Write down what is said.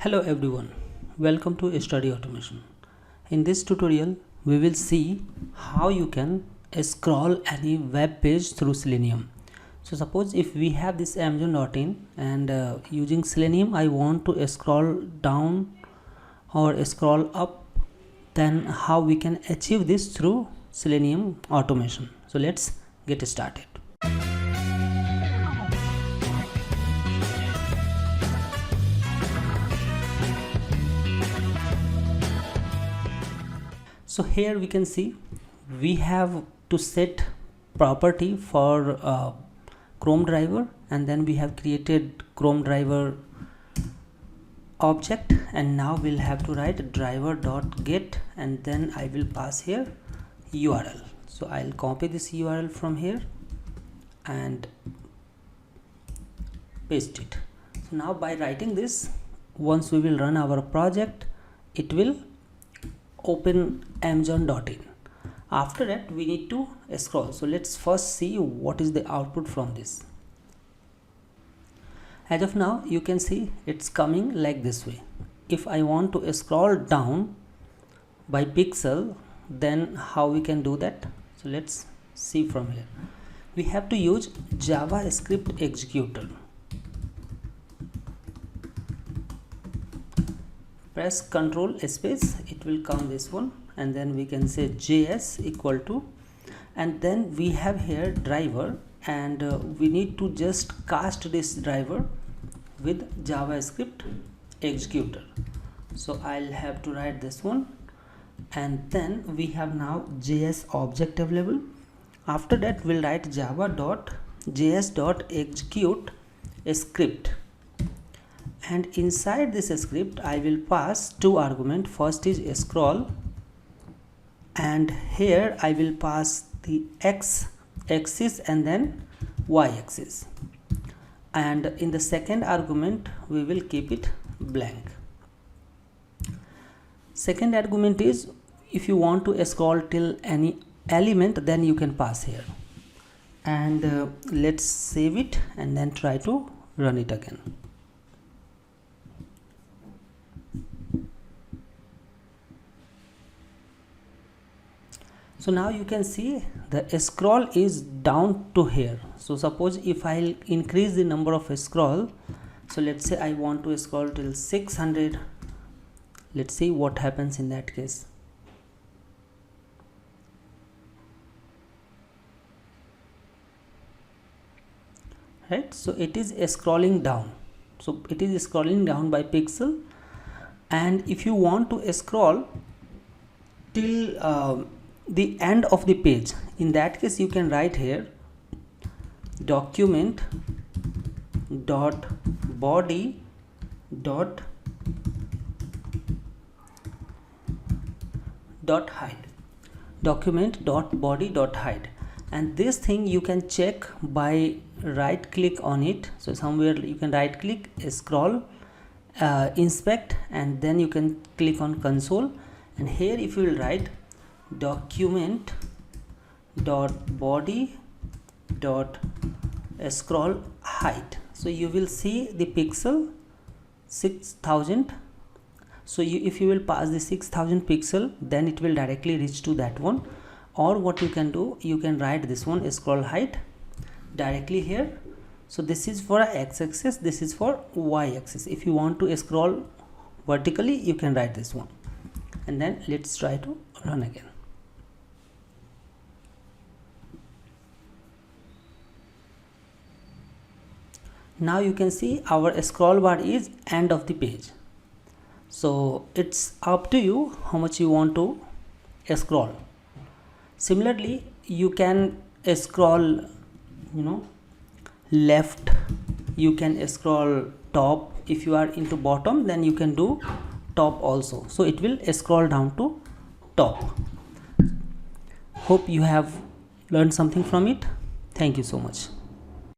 Hello everyone, welcome to Study Automation. In this tutorial, we will see how you can scroll any web page through Selenium. So suppose if we have this Amazon.in and using Selenium I want to scroll down or scroll up, then how we can achieve this through Selenium automation. So let's get started. So here we can see we have to set property for Chrome driver, and then we have created Chrome driver object, and now we'll have to write driver.get, and then I will pass here URL. So I'll copy this URL from here and paste it. So now by writing this, once we will run our project, it will open Amazon.in. After that we need to scroll. So let's first see what is the output from this. As of now you can see it's coming like this way. If I want to scroll down by pixel, then how we can do that? So let's see from here. We have to use JavaScript executor. Press Ctrl space, it will come this one, and then we can say JS equal to, and then we have here driver, and we need to just cast this driver with JavaScript executor. So I'll have to write this one, and then we have now JS object available. After that we'll write java.js.execute a script, and inside this script I will pass two arguments. First is scroll, and here I will pass the x axis and then y axis, and in the second argument we will keep it blank. Second argument is if you want to scroll till any element, then you can pass here, and let's save it and then try to run it again. So now you can see the scroll is down to here. So suppose if I'll increase the number of scroll, so let's say I want to scroll till 600. Let's see what happens in that case. Right, so it is scrolling down. So it is scrolling down by pixel, and if you want to scroll till the end of the page, in that case you can write here document dot body dot hide, document dot body dot hide, and this thing you can check by right click on it. So somewhere you can right click, scroll, inspect, and then you can click on console, and here if you will write document dot body dot scroll height, so you will see the pixel 6000. So if you will pass the 6000 pixel, then it will directly reach to that one. Or what you can do, you can write this one scroll height directly here. So this is for x-axis, this is for y-axis. If you want to scroll vertically, you can write this one, and then let's try to run again. Now you can see our scroll bar is end of the page. So it's up to you how much you want to scroll. Similarly you can scroll, left, you can scroll top. If you are into bottom, then you can do top also, so it will scroll down to top. Hope you have learned something from it. Thank you so much.